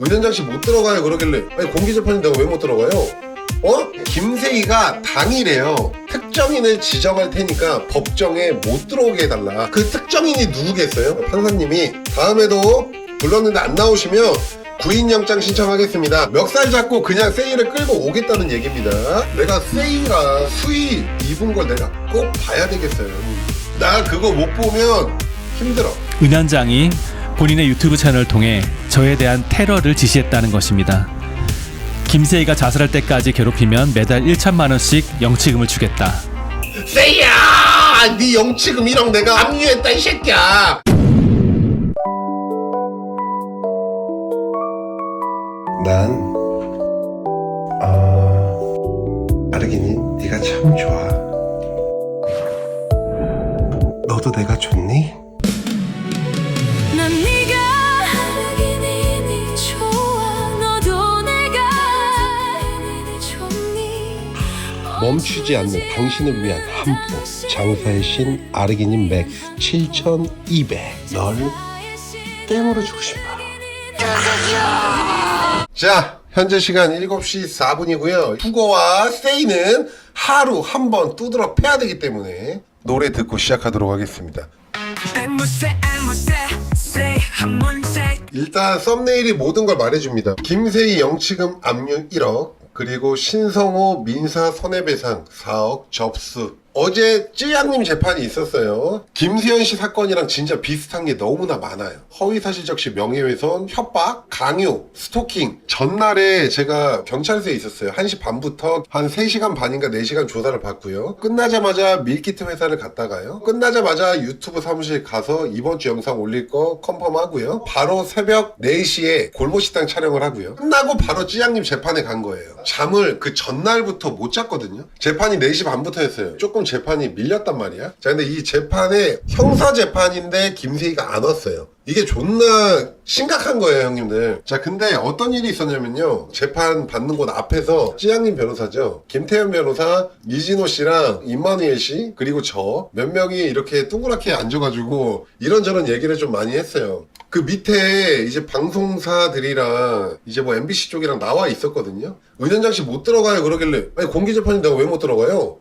은현장 씨 못 들어가요 그러길래 아니 공개재판인데 왜 못 들어가요? 김세희가 당일에요 특정인을 지정할 테니까 법정에 못 들어오게 해달라. 그 특정인이 누구겠어요? 판사님이 다음에도 불렀는데 안 나오시면 구인영장 신청하겠습니다. 멱살 잡고 그냥 세이를 끌고 오겠다는 얘기입니다. 내가 세이가 수위 입은 걸 내가 꼭 봐야 되겠어요. 나 그거 못 보면 힘들어. 은현장이 본인의 유튜브 채널을 통해 저에 대한 테러를 지시했다는 것입니다. 김세희가 자살할 때까지 괴롭히면 매달 1천만 원씩 영치금을 주겠다. 세이야! 네 영치금 1억 내가 압류했다 이 새끼야! 난 아르기니 네가 참 좋아. 너도 내가 좋니? 난 네가 아르기니 좋아. 너도 내가 아르기니 좋니. 멈추지 않는 당신을 위한 한포 장사의 신 아르기닌 맥스 7200. 널 땡으로 주고 싶어. 자, 현재 시간 7시 4분이고요. 후거와 세이는 하루 한 번 두드러 패야 되기 때문에 노래 듣고 시작하도록 하겠습니다. 일단 썸네일이 모든 걸 말해줍니다. 김세희 영치금 압류 1억, 그리고 신성호 민사 손해배상 4억 접수. 어제 쯔양님 재판이 있었어요. 김수현 씨 사건이랑 진짜 비슷한 게 너무나 많아요. 허위사실 적시, 명예훼손, 협박, 강요, 스토킹. 전날에 제가 경찰서에 있었어요. 1시 반부터 한 3시간 반인가 4시간 조사를 받고요. 끝나자마자 밀키트 회사를 갔다가요. 끝나자마자 유튜브 사무실 가서 이번 주 영상 올릴 거 컨펌하고요. 바로 새벽 4시에 골모식당 촬영을 하고요. 끝나고 바로 쯔양님 재판에 간 거예요. 잠을 그 전날부터 못 잤거든요. 재판이 4시 반부터 했어요. 조금 재판이 밀렸단 말이야. 자, 근데 이 재판에 형사 재판인데 김세희가 안 왔어요. 이게 존나 심각한 거예요, 형님들. 자, 근데 어떤 일이 있었냐면요. 재판 받는 곳 앞에서 찌양님 변호사죠. 김태현 변호사, 이진호 씨랑 임마누엘 씨, 그리고 저 몇 명이 이렇게 둥그랗게 앉아가지고 이런저런 얘기를 좀 많이 했어요. 그 밑에 이제 방송사들이랑 이제 뭐 MBC 쪽이랑 나와 있었거든요. 은현장 씨 못 들어가요 그러길래 아니 공개재판인데 왜 못 들어가요?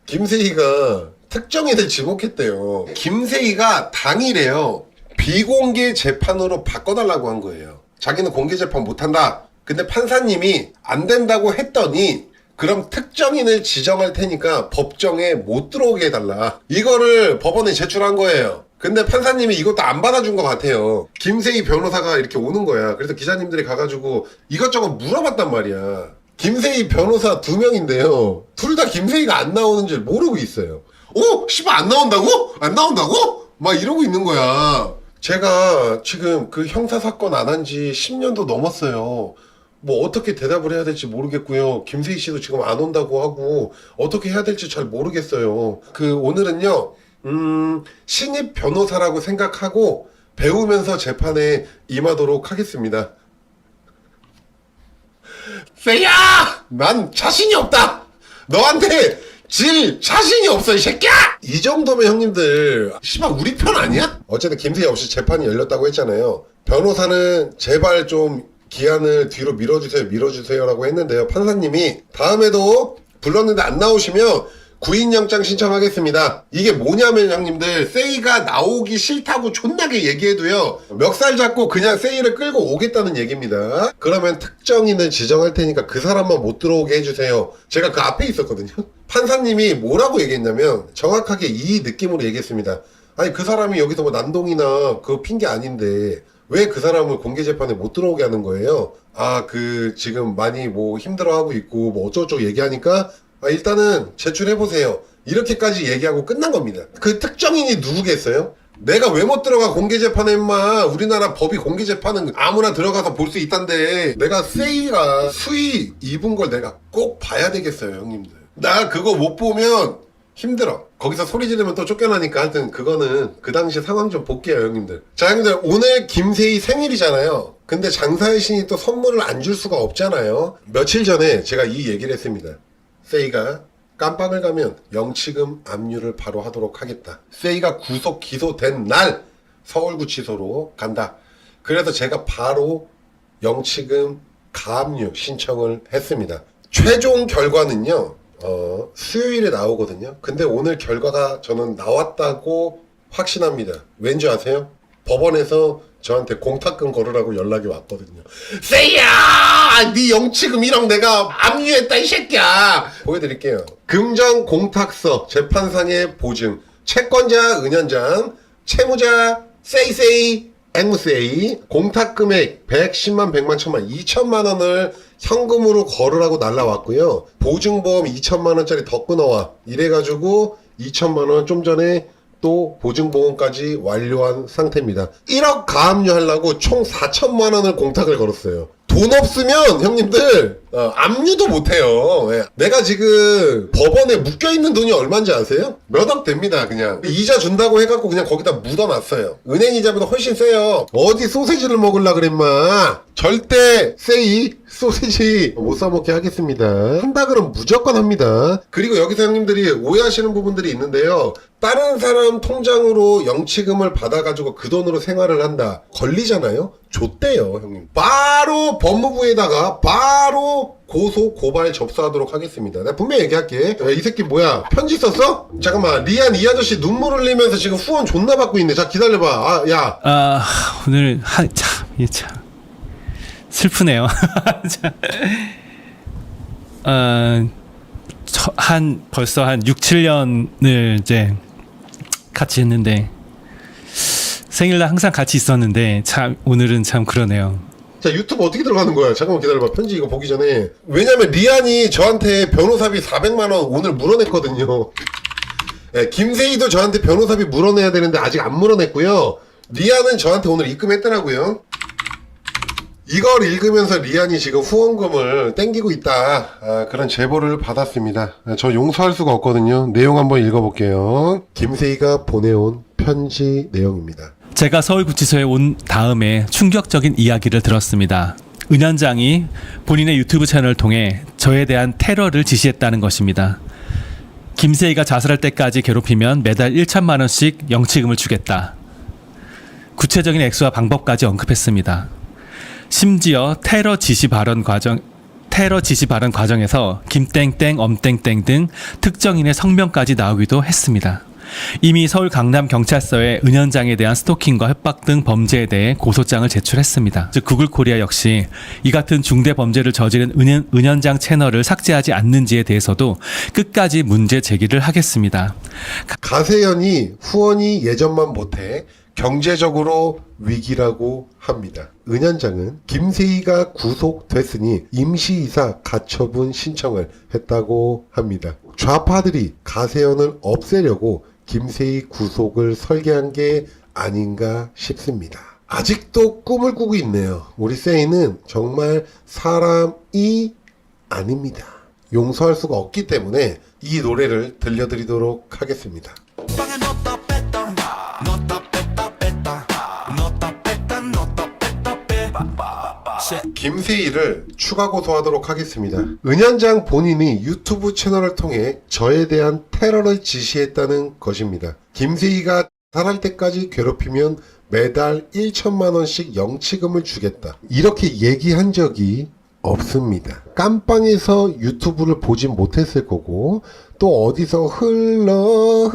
김세희가 특정인을 지목했대요. 김세희가 당일에요. 비공개 재판으로 바꿔달라고 한 거예요. 자기는 공개 재판 못한다. 근데 판사님이 안 된다고 했더니 그럼 특정인을 지정할 테니까 법정에 못 들어오게 해달라. 이거를 법원에 제출한 거예요. 근데 판사님이 이것도 안 받아준 것 같아요. 김세희 변호사가 이렇게 오는 거야. 그래서 기자님들이 가가지고 이것저것 물어봤단 말이야. 김세희 변호사 2명인데요. 둘 다 김세희가 안 나오는 줄 모르고 있어요. 씨발 안 나온다고? 안 나온다고? 막 이러고 있는 거야. 제가 지금 그 형사사건 안 한 지 10년도 넘었어요. 뭐 어떻게 대답을 해야 될지 모르겠고요. 김세희 씨도 지금 안 온다고 하고 어떻게 해야 될지 잘 모르겠어요. 오늘은요. 신입 변호사라고 생각하고 배우면서 재판에 임하도록 하겠습니다. 세희야! 난 자신이 없다! 너한테 질 자신이 없어 이 새끼야! 이 정도면 형님들 씨발 우리 편 아니야? 어쨌든 김세희 없이 재판이 열렸다고 했잖아요. 변호사는 제발 좀 기한을 뒤로 밀어주세요 라고 했는데요. 판사님이 다음에도 불렀는데 안 나오시면 구인영장 신청하겠습니다. 이게 뭐냐면 형님들 세이가 나오기 싫다고 존나게 얘기해도요 멱살 잡고 그냥 세이를 끌고 오겠다는 얘기입니다. 그러면 특정인을 지정할 테니까 그 사람만 못 들어오게 해주세요. 제가 그 앞에 있었거든요. 판사님이 뭐라고 얘기했냐면 정확하게 이 느낌으로 얘기했습니다. 아니 그 사람이 여기서 뭐 난동이나 그거 핑계 아닌데 왜 그 사람을 공개재판에 못 들어오게 하는 거예요? 지금 많이 뭐 힘들어하고 있고 뭐 어쩌고저쩌고 얘기하니까 일단은 제출해보세요. 이렇게까지 얘기하고 끝난 겁니다. 그 특정인이 누구겠어요? 내가 왜 못 들어가 공개재판에 임마. 우리나라 법이 공개재판은 아무나 들어가서 볼 수 있단데 내가 세이가 수위 입은 걸 내가 꼭 봐야 되겠어요 형님들. 나 그거 못 보면 힘들어. 거기서 소리 지르면 또 쫓겨나니까 하여튼 그거는 그 당시 상황 좀 볼게요 형님들. 자 형님들 오늘 김세희 생일이잖아요. 근데 장사의 신이 또 선물을 안 줄 수가 없잖아요. 며칠 전에 제가 이 얘기를 했습니다. 세이가 깜빵을 가면 영치금 압류를 바로 하도록 하겠다. 세이가 구속 기소된 날 서울구치소로 간다. 그래서 제가 바로 영치금 가압류 신청을 했습니다. 최종 결과는요, 수요일에 나오거든요. 근데 오늘 결과가 저는 나왔다고 확신합니다. 왠지 아세요? 법원에서 저한테 공탁금 걸으라고 연락이 왔거든요. 세이야! 네 영치금 1억 내가 압류했다 이 새끼야! 보여드릴게요. 금전 공탁서, 재판상의 보증, 채권자 은연장, 채무자 세이세이, 앵무세이, 공탁금액 110만, 100만, 1000만, 2천만 원을 현금으로 걸으라고 날라왔고요. 보증보험 2천만 원짜리 더 끊어와. 이래가지고 2천만 원 좀 전에 또 보증보험까지 완료한 상태입니다. 1억 가압류 하려고 총 4천만 원을 공탁을 걸었어요. 돈 없으면 형님들 압류도 못해요. 예. 내가 지금 법원에 묶여있는 돈이 얼마인지 아세요? 몇 억 됩니다. 그냥 이자 준다고 해갖고 그냥 거기다 묻어놨어요. 은행 이자보다 훨씬 세요. 어디 소세지를 먹으려 그랬마. 절대 세이 소세지 못 사먹게 하겠습니다. 한다 그러면 무조건 합니다. 그리고 여기서 형님들이 오해하시는 부분들이 있는데요. 다른 사람 통장으로 영치금을 받아가지고 그 돈으로 생활을 한다. 걸리잖아요? 줬대요, 형님. 바로 법무부에다가 바로 고소, 고발 접수하도록 하겠습니다. 내가 분명히 얘기할게. 야, 이 새끼 뭐야? 편지 썼어? 잠깐만, 리안 이 아저씨 눈물 흘리면서 지금 후원 존나 받고 있네. 자, 기다려봐. 오늘 참 슬프네요. 벌써 한 6, 7년을 이제 같이 했는데 생일날 항상 같이 있었는데 참 오늘은 참 그러네요. 자, 유튜브 어떻게 들어가는 거야? 잠깐만 기다려봐. 편지 이거 보기 전에. 왜냐면 리안이 저한테 변호사비 400만 원 오늘 물어냈거든요. 네, 김세희도 저한테 변호사비 물어내야 되는데 아직 안 물어냈고요. 리안은 저한테 오늘 입금했더라고요. 이걸 읽으면서 리안이 지금 후원금을 땡기고 있다. 그런 제보를 받았습니다. 저 용서할 수가 없거든요. 내용 한번 읽어볼게요. 김세희가 보내온 편지 내용입니다. 제가 서울구치소에 온 다음에 충격적인 이야기를 들었습니다. 은연장이 본인의 유튜브 채널을 통해 저에 대한 테러를 지시했다는 것입니다. 김세희가 자살할 때까지 괴롭히면 매달 1천만 원씩 영치금을 주겠다. 구체적인 액수와 방법까지 언급했습니다. 심지어 테러 지시 발언 과정에서 김땡땡, 엄땡땡 등 특정인의 성명까지 나오기도 했습니다. 이미 서울 강남 경찰서에 은연장에 대한 스토킹과 협박 등 범죄에 대해 고소장을 제출했습니다. 즉 구글코리아 역시 이 같은 중대 범죄를 저지른 은연장 채널을 삭제하지 않는지에 대해서도 끝까지 문제 제기를 하겠습니다. 가세연이 후원이 예전만 못해 경제적으로 위기라고 합니다. 은연장은 김세희가 구속됐으니 임시이사 가처분 신청을 했다고 합니다. 좌파들이 가세연을 없애려고 김세희 구속을 설계한 게 아닌가 싶습니다. 아직도 꿈을 꾸고 있네요. 우리 세희는 정말 사람이 아닙니다. 용서할 수가 없기 때문에 이 노래를 들려드리도록 하겠습니다. 김세희를 추가 고소하도록 하겠습니다. 은연장 본인이 유튜브 채널을 통해 저에 대한 테러를 지시했다는 것입니다. 김세희가 살할 때까지 괴롭히면 매달 1천만 원씩 영치금을 주겠다. 이렇게 얘기한 적이 없습니다. 깜빵에서 유튜브를 보진 못했을 거고 또 어디서 흘러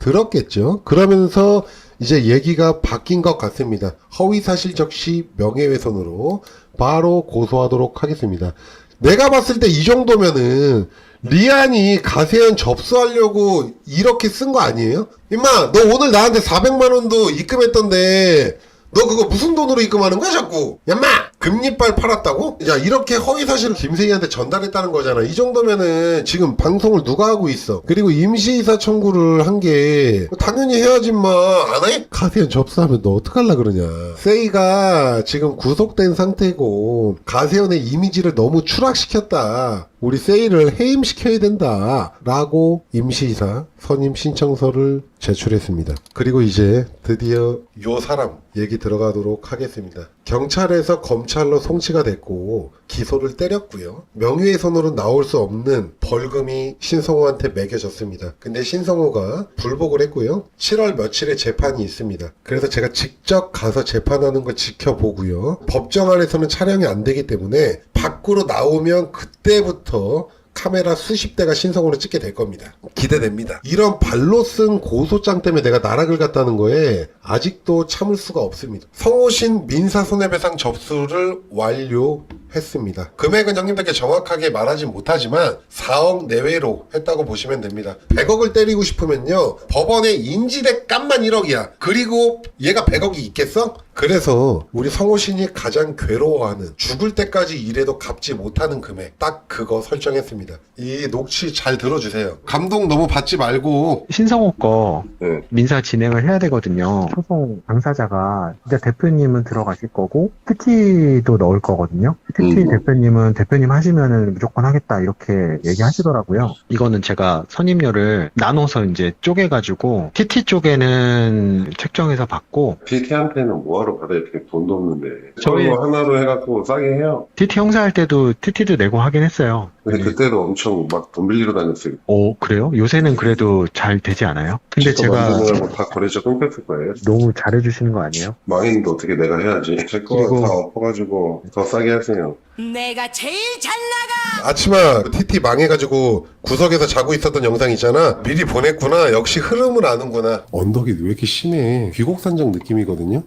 들었겠죠. 그러면서 이제 얘기가 바뀐 것 같습니다. 허위사실 적시 명예훼손으로 바로 고소하도록 하겠습니다. 내가 봤을 때 이 정도면은 리안이 가세연 접수하려고 이렇게 쓴 거 아니에요? 임마 너 오늘 나한테 400만 원도 입금했던데 너 그거 무슨 돈으로 입금하는 거야 자꾸? 야마 금리빨 팔았다고? 야 이렇게 허위사실을 김세희한테 전달했다는 거잖아. 이 정도면은 지금 방송을 누가 하고 있어? 그리고 임시이사 청구를 한 게 당연히 해야지 마. 안 해? 가세연 접수하면 너 어떡할라 그러냐. 세희가 지금 구속된 상태고 가세연의 이미지를 너무 추락시켰다. 우리 세희를 해임시켜야 된다 라고 임시이사 선임 신청서를 제출했습니다. 그리고 이제 드디어 요 사람 얘기 들어가도록 하겠습니다. 경찰에서 검찰로 송치가 됐고 기소를 때렸고요. 명예훼손으로 나올 수 없는 벌금이 신성호한테 매겨졌습니다. 근데 신성호가 불복을 했고요. 7월 며칠에 재판이 있습니다. 그래서 제가 직접 가서 재판하는 걸 지켜보고요. 법정 안에서는 촬영이 안 되기 때문에 밖으로 나오면 그때부터 카메라 수십 대가 신성호를 찍게 될 겁니다. 기대됩니다. 이런 발로 쓴 고소장 때문에 내가 나락을 갔다는 거에 아직도 참을 수가 없습니다. 성호신 민사손해배상 접수를 완료했습니다. 금액은 형님들께 정확하게 말하지 못하지만 4억 내외로 했다고 보시면 됩니다. 100억을 때리고 싶으면요, 법원에 인지대 값만 1억이야. 그리고 얘가 100억이 있겠어? 그래서 우리 성호신이 가장 괴로워하는, 죽을 때까지 일해도 갚지 못하는 금액, 딱 그거 설정했습니다. 이 녹취 잘 들어주세요. 감동 너무 받지 말고. 신성호 거 네. 민사 진행을 해야 되거든요. 소송 당사자가 이제 대표님은 들어가실 거고 TT도 넣을 거거든요. TT 대표님은 대표님 하시면은 무조건 하겠다 이렇게 얘기하시더라고요. 이거는 제가 선임료를 나눠서 이제 쪼개가지고 TT 쪽에는 책정해서 받고 TT한테는 뭐하러 받아요? 이렇게 돈도 없는데. 저희- 저거 하나로 해갖고 싸게 해요. TT 형사할 때도 TT도 내고 하긴 했어요. 근데 그때도 엄청 막 돈 빌리러 다녔어요. 그래요? 요새는 그래도 잘 되지 않아요? 근데 직접 제가 만드느라고 다 거래처 끊겼을 거예요. 너무 잘해주시는 거 아니에요? 망했는데 어떻게 내가 해야지. 제 거 그리고- 다 엎어가지고 더 싸게 하세요. 내가 제일 잘 나가. 아침아 TT 망해가지고 구석에서 자고 있었던 영상 있잖아. 미리 보냈구나. 역시 흐름을 아는구나. 언덕이 왜 이렇게 심해. 귀곡산장 느낌이거든요.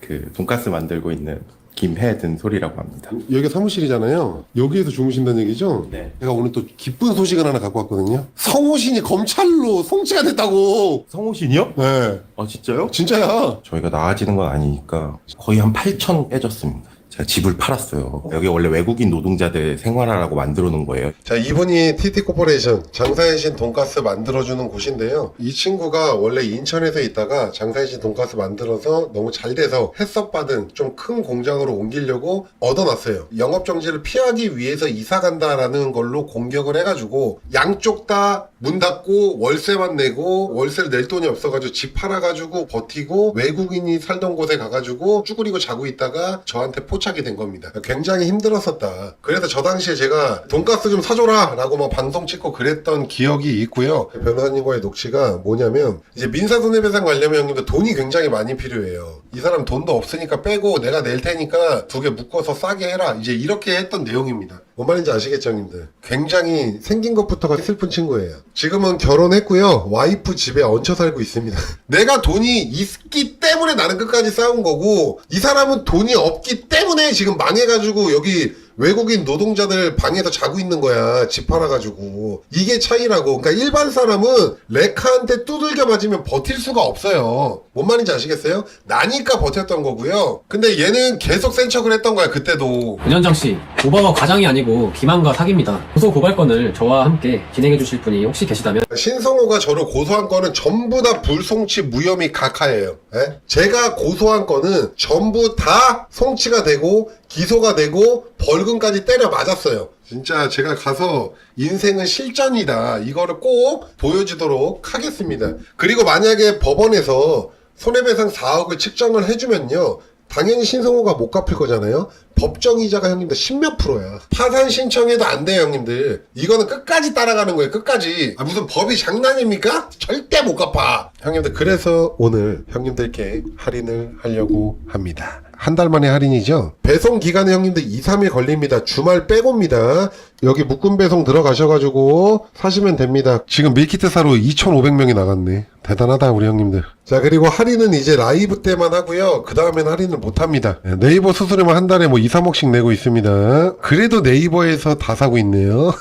그 돈가스 만들고 있는 김혜든 소리라고 합니다. 여기가 사무실이잖아요. 여기에서 주무신다는 얘기죠? 네. 제가 오늘 또 기쁜 소식을 하나 갖고 왔거든요. 성호신이 검찰로 송치가 됐다고. 성호신이요? 네, 아 진짜요? 진짜야. 저희가 나아지는 건 아니니까 거의 한 8천 깨졌습니다. 제가 집을 팔았어요. 여기 원래 외국인 노동자들 생활하라고 만들어 놓은 거예요. 자, 이분이 TT 코퍼레이션 장사의 신 돈가스 만들어주는 곳인데요. 이 친구가 원래 인천에서 있다가 장사의 신 돈가스 만들어서 너무 잘 돼서 햇섭받은 좀 큰 공장으로 옮기려고 얻어놨어요. 영업정지를 피하기 위해서 이사 간다라는 걸로 공격을 해가지고 양쪽 다 문 닫고 월세만 내고 월세를 낼 돈이 없어가지고 집 팔아가지고 버티고 외국인이 살던 곳에 가가지고 쭈그리고 자고 있다가 저한테 포착이 된 겁니다. 굉장히 힘들었었다. 그래서 저 당시에 제가 돈가스 좀 사줘라 라고 막 방송 찍고 그랬던 기억이 있고요. 변호사님과의 녹취가 뭐냐면, 이제 민사손해배상 관련면 형님들 돈이 굉장히 많이 필요해요. 이 사람 돈도 없으니까 빼고 내가 낼 테니까 두 개 묶어서 싸게 해라, 이제 이렇게 했던 내용입니다. 뭔 말인지 아시겠죠 형님들? 굉장히 생긴 것부터가 슬픈 친구예요. 지금은 결혼했고요. 와이프 집에 얹혀 살고 있습니다. 내가 돈이 있기 때문에 나는 끝까지 싸운 거고, 이 사람은 돈이 없기 때문에 지금 망해가지고 여기 외국인 노동자들 방에서 자고 있는 거야. 집 팔아가지고. 이게 차이라고. 그러니까 일반 사람은 레카한테 두들겨 맞으면 버틸 수가 없어요. 뭔 말인지 아시겠어요? 나니까 버텼던 거고요. 근데 얘는 계속 센 척을 했던 거야, 그때도. 윤현정 씨, 오바마 과장이 아니고 김한과 사기입니다. 고소 고발건을 저와 함께 진행해 주실 분이 혹시 계시다면 신성호가 저를 고소한 거는 전부 다 불송치 무혐의 각하예요. 예? 제가 고소한 거는 전부 다 송치가 되고 기소가 되고 벌금까지 때려 맞았어요. 진짜 제가 가서 인생은 실전이다, 이거를 꼭 보여주도록 하겠습니다. 그리고 만약에 법원에서 손해배상 4억을 측정을 해주면요, 당연히 신성호가 못 갚을 거잖아요. 법정이자가 형님들 10몇 프로야. 파산 신청해도 안 돼요 형님들. 이거는 끝까지 따라가는 거예요, 끝까지. 무슨 법이 장난입니까? 절대 못 갚아 형님들. 그래서 오늘 형님들께 할인을 하려고 합니다. 한 달 만에 할인이죠. 배송 기간에 형님들 2, 3일 걸립니다. 주말 빼고입니다. 여기 묶음 배송 들어가셔가지고 사시면 됩니다. 지금 밀키트 사로 2,500명이 나갔네. 대단하다 우리 형님들. 자, 그리고 할인은 이제 라이브 때만 하고요. 그 다음엔 할인을 못합니다. 네이버 수수료만 한 달에 뭐 2, 3억씩 내고 있습니다. 그래도 네이버에서 다 사고 있네요.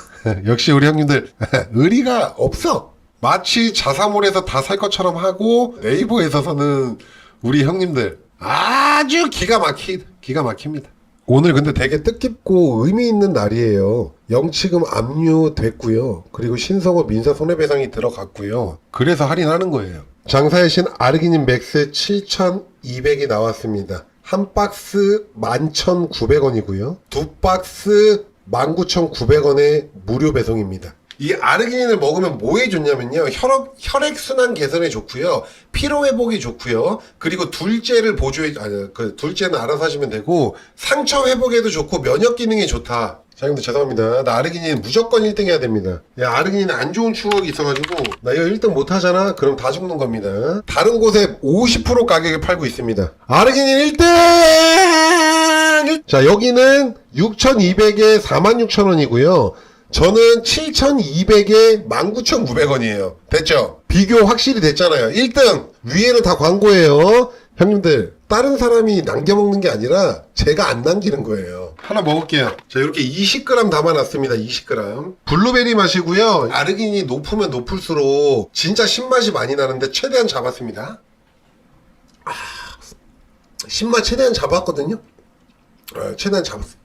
역시 우리 형님들 의리가 없어. 마치 자사몰에서 다 살 것처럼 하고 네이버에서는 우리 형님들 아주 기가 막힙니다. 오늘 근데 되게 뜻깊고 의미 있는 날이에요. 영치금 압류됐고요. 그리고 신성호 민사 손해배상이 들어갔고요. 그래서 할인하는 거예요. 장사의 신 아르기닌 맥스 7,200이 나왔습니다. 한 박스 11,900원이고요. 두 박스 19,900원의 무료 배송입니다. 이 아르기닌을 먹으면 뭐에 좋냐면요. 혈액순환 개선에 좋고요. 피로회복이 좋고요. 그리고 둘째를 둘째는 알아서 하시면 되고, 상처 회복에도 좋고, 면역 기능에 좋다. 사장님들 죄송합니다. 나 아르기닌 무조건 1등 해야 됩니다. 야, 아르기닌 안 좋은 추억이 있어가지고, 나 이거 1등 못 하잖아? 그럼 다 죽는 겁니다. 다른 곳에 50% 가격에 팔고 있습니다. 아르기닌 1등! 자, 여기는 6,200에 46,000원이고요. 저는 7,200에 19,900원이에요. 됐죠? 비교 확실히 됐잖아요. 1등! 위에는 다 광고예요. 형님들, 다른 사람이 남겨먹는 게 아니라 제가 안 남기는 거예요. 하나 먹을게요. 자, 이렇게 20g 담아놨습니다. 20g. 블루베리 맛이고요. 아르기닌이 높으면 높을수록 진짜 신맛이 많이 나는데 최대한 잡았습니다. 신맛 최대한 잡았거든요. 최대한 잡았어요.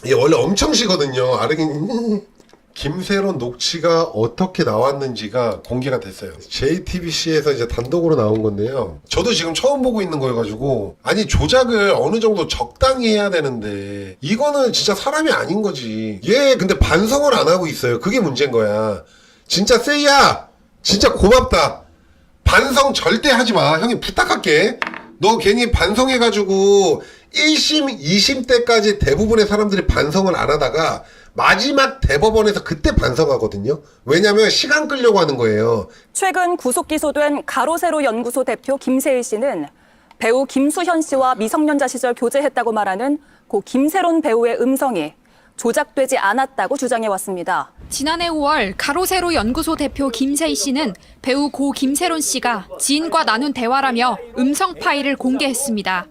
이게 원래 엄청 시거든요. 아르기닌. 김세론 녹취가 어떻게 나왔는지가 공개가 됐어요. JTBC에서 이제 단독으로 나온 건데요. 저도 지금 처음 보고 있는 거여가지고, 아니 조작을 어느 정도 적당히 해야 되는데 이거는 진짜 사람이 아닌 거지. 얘 근데 반성을 안 하고 있어요. 그게 문제인 거야. 진짜 세이야, 진짜 고맙다. 반성 절대 하지 마. 형님 부탁할게. 너 괜히 반성해가지고 1심, 2심 때까지 대부분의 사람들이 반성을 안 하다가 마지막 대법원에서 그때 반성하거든요. 왜냐면 시간 끌려고 하는 거예요. 최근 구속 기소된 가로세로 연구소 대표 김세일 씨는 배우 김수현 씨와 미성년자 시절 교제했다고 말하는 고 김세론 배우의 음성이 조작되지 않았다고 주장해왔습니다. 지난해 5월 가로세로 연구소 대표 김세희 씨는 배우 고 김세론 씨가 지인과 나눈 대화라며 음성 파일을 공개했습니다.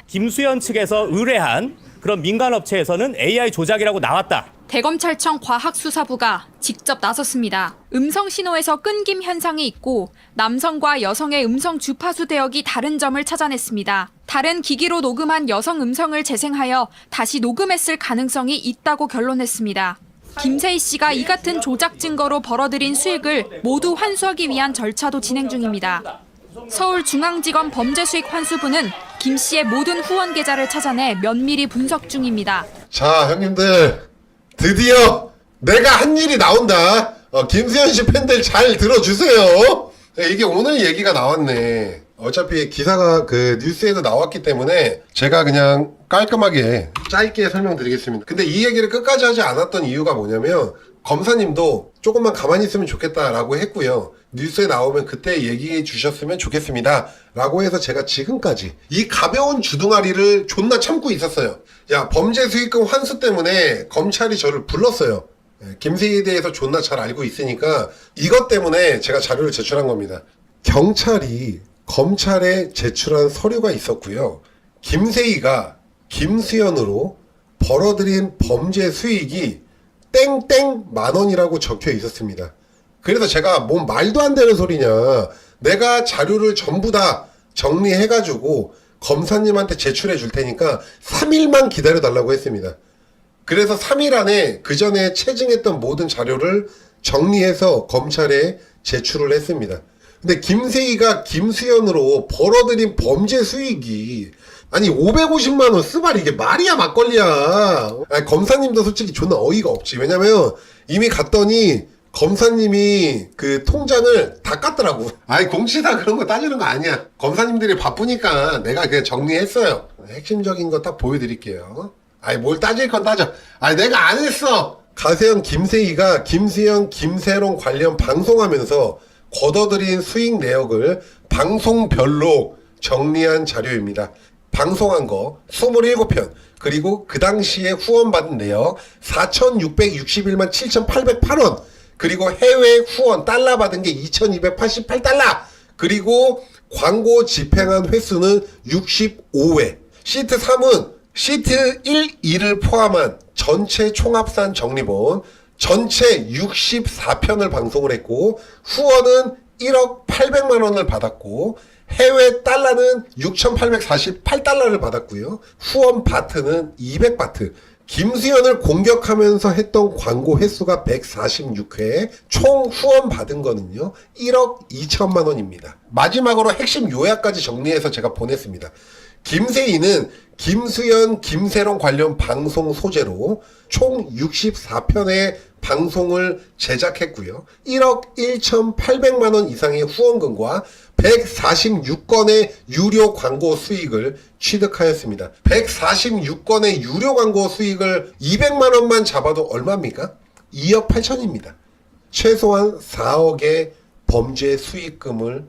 김수현 측에서 의뢰한 그런 민간업체에서는 AI 조작이라고 나왔다. 대검찰청 과학수사부가 직접 나섰습니다. 음성 신호에서 끊김 현상이 있고 남성과 여성의 음성 주파수 대역이 다른 점을 찾아냈습니다. 다른 기기로 녹음한 여성 음성을 재생하여 다시 녹음했을 가능성이 있다고 결론했습니다. 김세희 씨가 이 같은 조작 증거로 벌어들인 수익을 모두 환수하기 위한 절차도 진행 중입니다. 서울중앙지검 범죄수익환수부는 김 씨의 모든 후원 계좌를 찾아내 면밀히 분석 중입니다. 자, 형님들 드디어 내가 한 일이 나온다. 김수현 씨 팬들 잘 들어주세요. 이게 오늘 얘기가 나왔네. 어차피 기사가 그 뉴스에도 나왔기 때문에 제가 그냥 깔끔하게 짧게 설명드리겠습니다. 근데 이 얘기를 끝까지 하지 않았던 이유가 뭐냐면, 검사님도 조금만 가만히 있으면 좋겠다라고 했고요. 뉴스에 나오면 그때 얘기해 주셨으면 좋겠습니다 라고 해서 제가 지금까지 이 가벼운 주둥아리를 존나 참고 있었어요. 야, 범죄 수익금 환수 때문에 검찰이 저를 불렀어요. 김세희에 대해서 존나 잘 알고 있으니까 이것 때문에 제가 자료를 제출한 겁니다. 경찰이 검찰에 제출한 서류가 있었고요. 김세희가 김수현으로 벌어들인 범죄 수익이 땡땡 만원이라고 적혀 있었습니다. 그래서 제가 뭔 말도 안 되는 소리냐, 내가 자료를 전부 다 정리해가지고 검사님한테 제출해 줄 테니까 3일만 기다려달라고 했습니다. 그래서 3일 안에 그 전에 체증했던 모든 자료를 정리해서 검찰에 제출을 했습니다. 근데 김세희가 김수현으로 벌어들인 범죄 수익이 아니 550만원 쓰발, 이게 말이야 막걸리야. 아니, 검사님도 솔직히 존나 어이가 없지. 왜냐면 이미 갔더니 검사님이 그 통장을 다 깠더라고. 아니 공치다 그런 거 따지는 거 아니야. 검사님들이 바쁘니까 내가 그냥 정리했어요. 핵심적인 거 딱 보여드릴게요. 아니 뭘 따질 건 따져. 아니 내가 안 했어. 가세현 김세희가 김수현 김세론 관련 방송하면서 걷어들인 수익 내역을 방송별로 정리한 자료입니다. 방송한 거 27편, 그리고 그 당시에 후원받은 내역 4,661만 7,808원, 그리고 해외 후원 달러 받은 게 2,288달러, 그리고 광고 집행한 횟수는 65회. 시트 3은 시트 1, 2를 포함한 전체 총합산 정리본 전체 64편을 방송을 했고, 후원은 1억 800만 원을 받았고, 해외 달러는 6,848달러를 받았고요. 후원 바트는 200바트. 김수현을 공격하면서 했던 광고 횟수가 146회, 총 후원 받은 거는요 1억 2천만 원입니다. 마지막으로 핵심 요약까지 정리해서 제가 보냈습니다. 김세희는 김수현, 김세롱 관련 방송 소재로 총 64편의 방송을 제작했고요. 1억 1,800만 원 이상의 후원금과 146건의 유료 광고 수익을 취득하였습니다. 146건의 유료 광고 수익을 200만 원만 잡아도 얼마입니까? 2억 8천입니다. 최소한 4억의 범죄 수익금을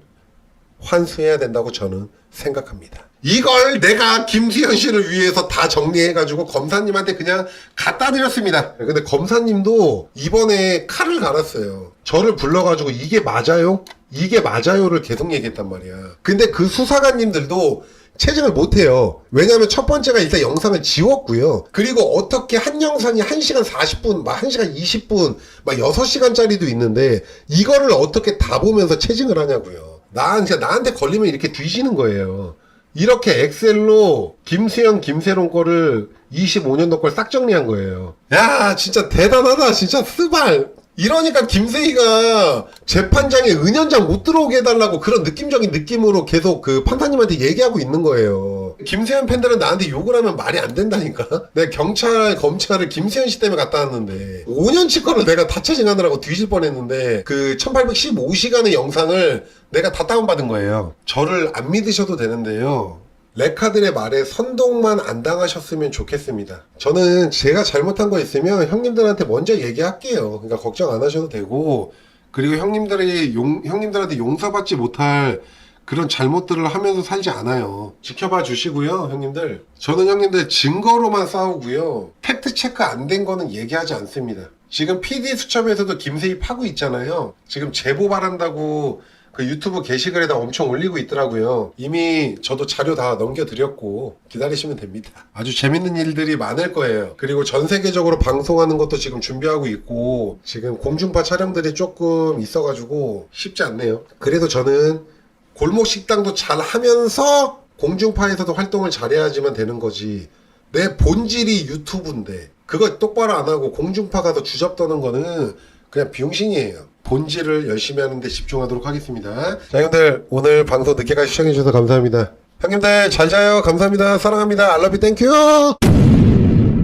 환수해야 된다고 저는 생각합니다. 이걸 내가 김수현 씨를 위해서 다 정리해가지고 검사님한테 그냥 갖다 드렸습니다. 근데 검사님도 이번에 칼을 갈았어요. 저를 불러가지고 이게 맞아요? 이게 맞아요를 계속 얘기했단 말이야. 근데 그 수사관님들도 체증을 못해요. 왜냐하면 첫 번째가 일단 영상을 지웠고요. 그리고 어떻게 한 영상이 1시간 40분, 막 1시간 20분, 막 6시간짜리도 있는데 이거를 어떻게 다 보면서 체증을 하냐고요. 나한테 걸리면 이렇게 뒤지는 거예요. 이렇게 엑셀로 김수현, 김세롱 거를 25년도 걸 싹 정리한 거예요. 야, 진짜 대단하다. 진짜 스발. 이러니까 김세희가 재판장에 은연장 못 들어오게 해달라고 그런 느낌적인 느낌으로 계속 그 판사님한테 얘기하고 있는 거예요. 김세현 팬들은 나한테 욕을 하면 말이 안 된다니까. 내가 경찰, 검찰을 김세현 씨 때문에 갔다 왔는데 5년치 거를 내가 다 체증하느라고 뒤질 뻔했는데 그 1815시간의 영상을 내가 다 다운받은 거예요. 저를 안 믿으셔도 되는데요. 레카들의 말에 선동만 안 당하셨으면 좋겠습니다. 저는 제가 잘못한 거 있으면 형님들한테 먼저 얘기할게요. 그러니까 걱정 안 하셔도 되고, 그리고 형님들한테 용서받지 못할 그런 잘못들을 하면서 살지 않아요. 지켜봐 주시고요, 형님들. 저는 형님들 증거로만 싸우고요. 팩트 체크 안 된 거는 얘기하지 않습니다. 지금 PD 수첩에서도 김세희 파고 있잖아요. 지금 제보 바란다고 그 유튜브 게시글에다 엄청 올리고 있더라고요. 이미 저도 자료 다 넘겨드렸고 기다리시면 됩니다. 아주 재밌는 일들이 많을 거예요. 그리고 전 세계적으로 방송하는 것도 지금 준비하고 있고 지금 공중파 촬영들이 조금 있어가지고 쉽지 않네요. 그래도 저는 골목 식당도 잘 하면서 공중파에서도 활동을 잘해야지만 되는 거지. 내 본질이 유튜브인데 그거 똑바로 안 하고 공중파 가서 주접 떠는 거는 그냥 비용신이에요. 본질을 열심히 하는데 집중하도록 하겠습니다. 자, 형님들 오늘 방송 늦게까지 시청해주셔서 감사합니다. 형님들 잘 자요. 감사합니다. 사랑합니다. I love you. Thank you.